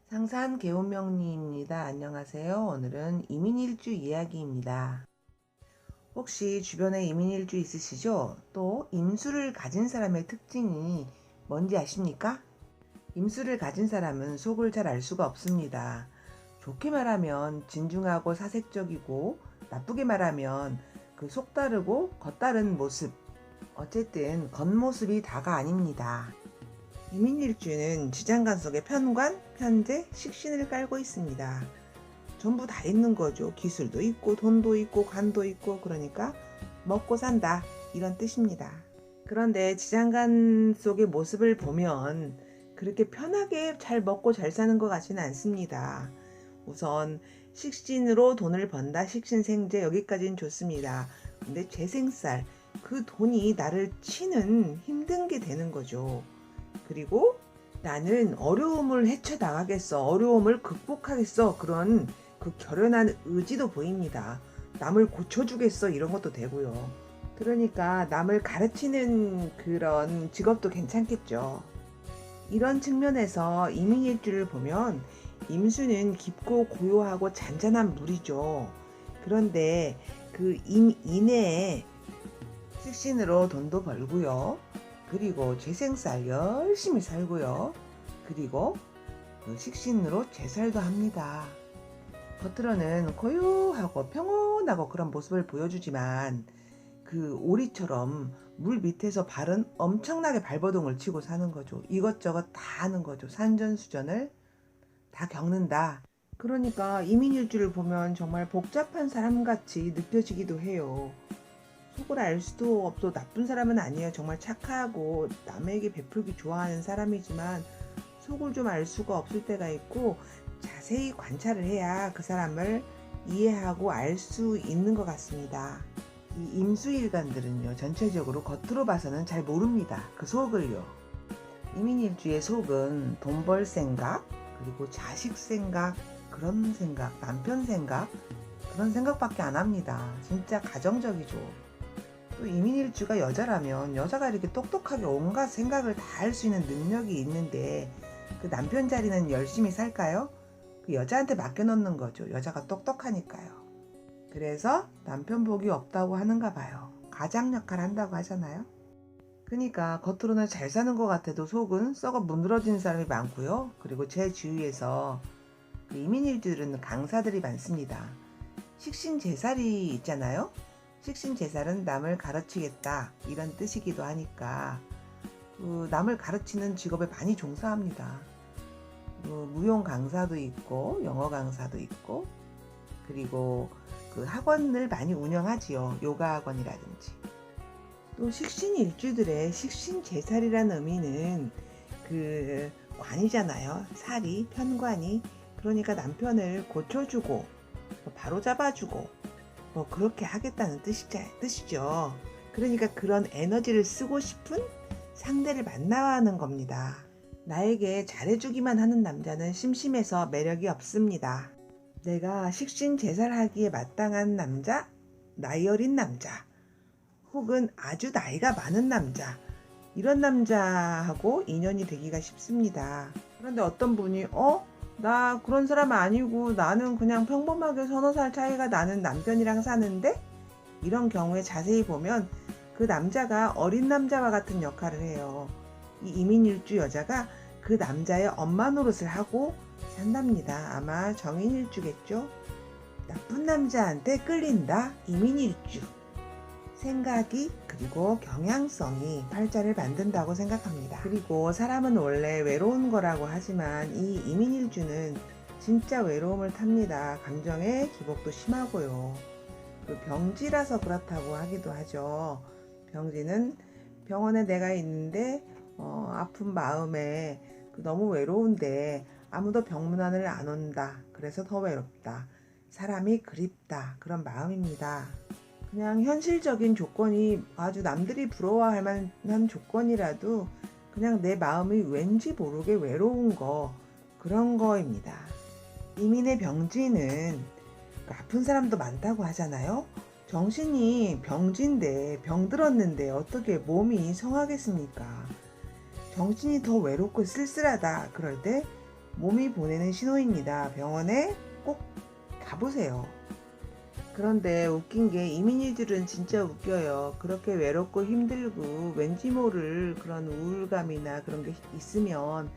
상산 개운명리입니다. 안녕하세요. 오늘은 이민일주 이야기입니다. 혹시 주변에 이민일주 있으시죠? 또 임수를 가진 사람의 특징이 뭔지 아십니까? 임수를 가진 사람은 속을 잘 알 수가 없습니다. 좋게 말하면 진중하고 사색적이고, 나쁘게 말하면 그 속다르고 겉다른 모습, 어쨌든 겉모습이 다가 아닙니다. 이민일주는 지장간 속에 편관, 편재, 식신을 깔고 있습니다. 전부 다 있는 거죠. 기술도 있고 돈도 있고 관도 있고, 그러니까 먹고 산다, 이런 뜻입니다. 그런데 지장간 속의 모습을 보면 그렇게 편하게 잘 먹고 잘 사는 것 같지는 않습니다. 우선 식신으로 돈을 번다, 식신생재, 여기까지는 좋습니다. 근데 재생살, 그 돈이 나를 치는 힘든 게 되는 거죠. 그리고 나는 어려움을 헤쳐나가겠어, 어려움을 극복하겠어, 그런 그 결연한 의지도 보입니다. 남을 고쳐주겠어, 이런 것도 되고요. 그러니까 남을 가르치는 그런 직업도 괜찮겠죠. 이런 측면에서 이민일주를 보면 임수는 깊고 고요하고 잔잔한 물이죠. 그런데 그 임인의 식신으로 돈도 벌고요. 그리고 재생살 열심히 살고요. 그리고 그 식신으로 제살도 합니다. 겉으로는 고요하고 평온하고 그런 모습을 보여주지만 그 오리처럼 물 밑에서 발은 엄청나게 발버둥을 치고 사는 거죠. 이것저것 다 하는 거죠. 산전수전을 다 겪는다. 그러니까 이민일주를 보면 정말 복잡한 사람같이 느껴지기도 해요. 속을 알 수도 없어 나쁜 사람은 아니에요. 정말 착하고 남에게 베풀기 좋아하는 사람이지만 속을 좀 알 수가 없을 때가 있고, 자세히 관찰을 해야 그 사람을 이해하고 알 수 있는 것 같습니다. 이 임수일간들은요, 전체적으로 겉으로 봐서는 잘 모릅니다. 그 속을요. 이민일주의 속은 돈 벌 생각, 그리고 자식 생각, 그런 생각, 남편 생각, 그런 생각밖에 안 합니다. 진짜 가정적이죠. 또 이민일주가 여자라면 여자가 이렇게 똑똑하게 온갖 생각을 다 할 수 있는 능력이 있는데 그 남편 자리는 열심히 살까요? 그 여자한테 맡겨놓는 거죠. 여자가 똑똑하니까요. 그래서 남편 복이 없다고 하는가 봐요. 가장 역할 한다고 하잖아요. 그러니까 겉으로는 잘 사는 것 같아도 속은 썩어 문드러진 사람이 많고요. 그리고 제 주위에서 그 이민일주들은 강사들이 많습니다. 식신제살이 있잖아요. 식신제살은 남을 가르치겠다, 이런 뜻이기도 하니까 그 남을 가르치는 직업에 많이 종사합니다. 무용 강사도 있고 영어 강사도 있고, 그리고 그 학원을 많이 운영하지요. 요가 학원이라든지. 또 식신일주들의 식신제살이라는 의미는 그 관이잖아요. 살이, 편관이. 그러니까 남편을 고쳐주고 바로 잡아주고 그렇게 하겠다는 뜻이죠. 그러니까 그런 에너지를 쓰고 싶은 상대를 만나야 하는 겁니다. 나에게 잘해주기만 하는 남자는 심심해서 매력이 없습니다. 내가 식신제살하기에 마땅한 남자, 나이 어린 남자, 혹은 아주 나이가 많은 남자, 이런 남자하고 인연이 되기가 쉽습니다. 그런데 어떤 분이 나 그런 사람 아니고 나는 그냥 평범하게 서너 살 차이가 나는 남편이랑 사는데, 이런 경우에 자세히 보면 그 남자가 어린 남자와 같은 역할을 해요. 이 이민일주 여자가 그 남자의 엄마 노릇을 하고 산답니다. 아마 정인일주겠죠. 나쁜 남자한테 끌린다, 이민일주. 생각이 그리고 경향성이 팔자를 만든다고 생각합니다. 그리고 사람은 원래 외로운 거라고 하지만 이 이민일주는 진짜 외로움을 탑니다. 감정의 기복도 심하고요. 그 병지라서 그렇다고 하기도 하죠. 병지는 병원에 내가 있는데 아픈 마음에 너무 외로운데 아무도 병문안을 안 온다. 그래서 더 외롭다. 사람이 그립다. 그런 마음입니다. 그냥 현실적인 조건이 아주 남들이 부러워할 만한 조건이라도 그냥 내 마음이 왠지 모르게 외로운 거, 그런 거입니다. 이민의 병지는 아픈 사람도 많다고 하잖아요. 정신이 병진데, 병들었는데 어떻게 몸이 성하겠습니까? 정신이 더 외롭고 쓸쓸하다 그럴 때 몸이 보내는 신호입니다. 병원에 꼭 가보세요. 그런데 웃긴 게 이민희들은 진짜 웃겨요. 그렇게 외롭고 힘들고 왠지 모를 그런 우울감이나 그런 게 있으면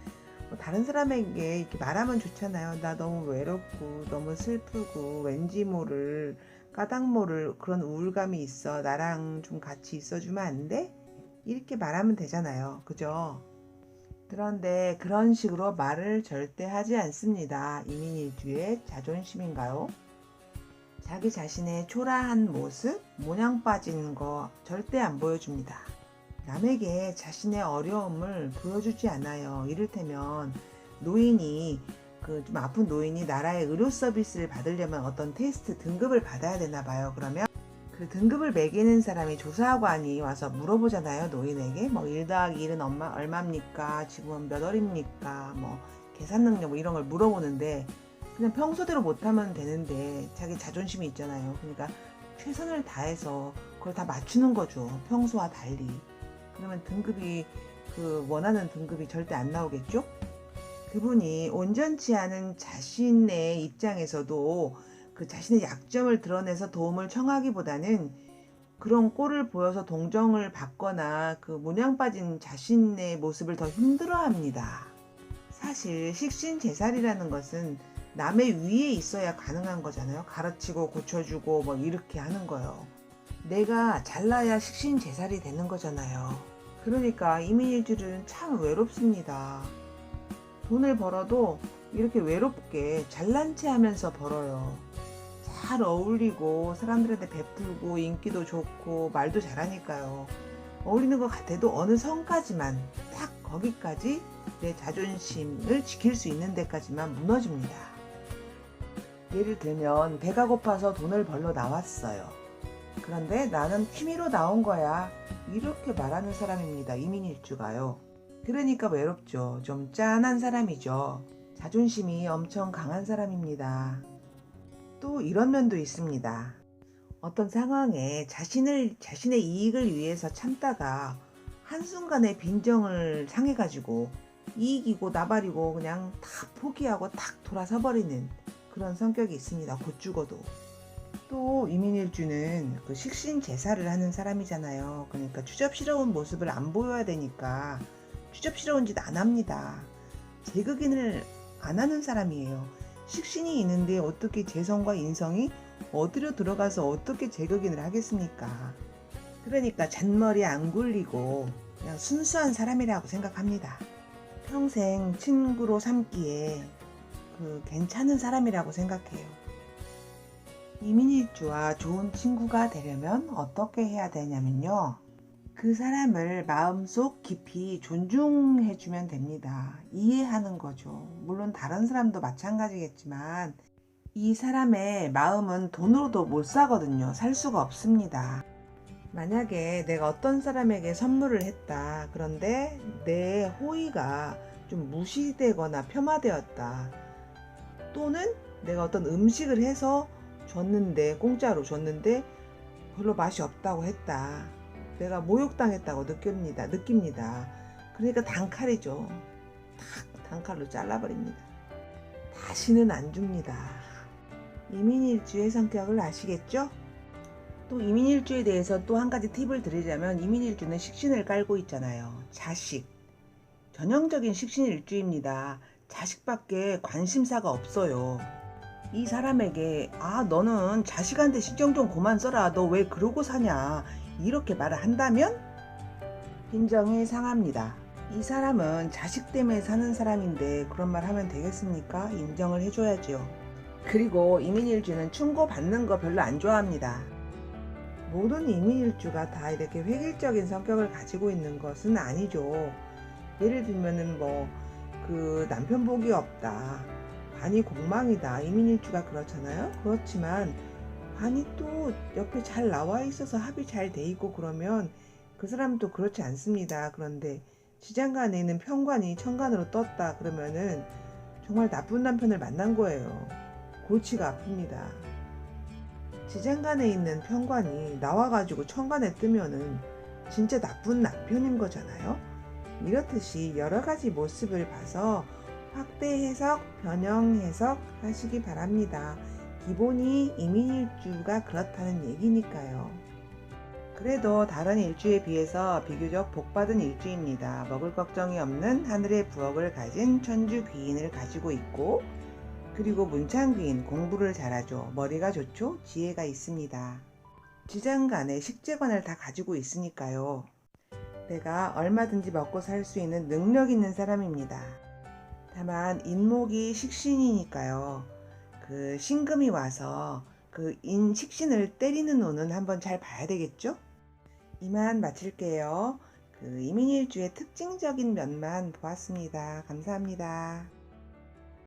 뭐 다른 사람에게 이렇게 말하면 좋잖아요. 나 너무 외롭고 너무 슬프고 왠지 모를 까닭 모를 그런 우울감이 있어. 나랑 좀 같이 있어주면 안 돼? 이렇게 말하면 되잖아요. 그죠? 그런데 그런 식으로 말을 절대 하지 않습니다. 이민일주의 자존심인가요? 자기 자신의 초라한 모습, 모양 빠진 거 절대 안 보여줍니다. 남에게 자신의 어려움을 보여주지 않아요. 이를테면 노인이 좀 아픈 노인이 나라의 의료 서비스를 받으려면 어떤 테스트 등급을 받아야 되나 봐요. 그러면 그 등급을 매기는 사람이 조사관이 와서 물어보잖아요. 노인에게 뭐 1 더하기 1은 얼마입니까? 지금은 몇 월입니까? 뭐 계산 능력 뭐 이런 걸 물어보는데 그냥 평소대로 못하면 되는데 자기 자존심이 있잖아요. 그러니까 최선을 다해서 그걸 다 맞추는 거죠. 평소와 달리. 그러면 등급이 원하는 등급이 절대 안 나오겠죠? 그분이 온전치 않은 자신의 입장에서도 그 자신의 약점을 드러내서 도움을 청하기보다는 그런 꼴을 보여서 동정을 받거나 그 모양 빠진 자신의 모습을 더 힘들어합니다. 사실 식신제살이라는 것은 남의 위에 있어야 가능한 거잖아요. 가르치고 고쳐주고 뭐 이렇게 하는 거요. 내가 잘나야 식신제살이 되는 거잖아요. 그러니까 이민일주는 참 외롭습니다. 돈을 벌어도 이렇게 외롭게 잘난 체 하면서 벌어요. 잘 어울리고 사람들한테 베풀고 인기도 좋고 말도 잘하니까요. 어울리는 것 같아도 어느 선까지만 딱 거기까지 내 자존심을 지킬 수 있는 데까지만 무너집니다. 예를 들면 배가 고파서 돈을 벌러 나왔어요. 그런데 나는 취미로 나온 거야. 이렇게 말하는 사람입니다. 이민일주가요. 그러니까 외롭죠. 좀 짠한 사람이죠. 자존심이 엄청 강한 사람입니다. 또 이런 면도 있습니다. 어떤 상황에 자신의 이익을 위해서 참다가 한순간에 빈정을 상해가지고 이익이고 나발이고 그냥 다 포기하고 탁 돌아서 버리는 그런 성격이 있습니다. 곧 죽어도. 또 이민일주는 그 식신제사를 하는 사람이잖아요. 그러니까 추접스러운 모습을 안 보여야 되니까 추접스러운 짓 안 합니다. 제극인을 안 하는 사람이에요. 식신이 있는데 어떻게 재성과 인성이 어디로 들어가서 어떻게 제극인을 하겠습니까? 그러니까 잔머리 안 굴리고 그냥 순수한 사람이라고 생각합니다. 평생 친구로 삼기에 괜찮은 사람이라고 생각해요. 이민일주와 좋은 친구가 되려면 어떻게 해야 되냐면요. 그 사람을 마음속 깊이 존중해주면 됩니다. 이해하는 거죠. 물론 다른 사람도 마찬가지겠지만 이 사람의 마음은 돈으로도 못 사거든요. 살 수가 없습니다. 만약에 내가 어떤 사람에게 선물을 했다. 그런데 내 호의가 좀 무시되거나 폄하되었다. 또는 내가 어떤 음식을 해서 줬는데 공짜로 줬는데 별로 맛이 없다고 했다. 내가 모욕당했다고 느낍니다. 그러니까 단칼이죠. 탁 단칼로 잘라버립니다. 다시는 안 줍니다. 이민일주의 성격을 아시겠죠? 또 이민일주에 대해서 또 한 가지 팁을 드리자면 이민일주는 식신을 깔고 있잖아요. 자식. 전형적인 식신일주입니다. 자식밖에 관심사가 없어요. 이 사람에게 너는 자식한테 신경 좀 그만 써라. 너 왜 그러고 사냐. 이렇게 말을 한다면 빈정이 상합니다. 이 사람은 자식 때문에 사는 사람인데 그런 말 하면 되겠습니까? 인정을 해줘야죠. 그리고 이민일주는 충고 받는 거 별로 안 좋아합니다. 모든 이민일주가 다 이렇게 획일적인 성격을 가지고 있는 것은 아니죠. 예를 들면은 남편 복이 없다. 관이 공망이다. 이민일주가 그렇잖아요. 그렇지만 관이 또 옆에 잘 나와 있어서 합이 잘 돼 있고 그러면 그 사람도 그렇지 않습니다. 그런데 지장간에 있는 편관이 천간으로 떴다 그러면은 정말 나쁜 남편을 만난 거예요. 골치가 아픕니다. 지장간에 있는 편관이 나와가지고 천간에 뜨면은 진짜 나쁜 남편인 거잖아요. 이렇듯이 여러 가지 모습을 봐서 확대 해석, 변형 해석 하시기 바랍니다. 기본이 이민일주가 그렇다는 얘기니까요. 그래도 다른 일주에 비해서 비교적 복받은 일주입니다. 먹을 걱정이 없는 하늘의 부엌을 가진 천주 귀인을 가지고 있고, 그리고 문창 귀인 공부를 잘하죠. 머리가 좋죠. 지혜가 있습니다. 지장간에 식재관을 다 가지고 있으니까요. 내가 얼마든지 먹고 살 수 있는 능력 있는 사람입니다. 다만 인목이 식신이니까요. 그 신금이 와서 그 식신을 때리는 운은 한번 잘 봐야 되겠죠? 이만 마칠게요. 그 이민일주의 특징적인 면만 보았습니다. 감사합니다.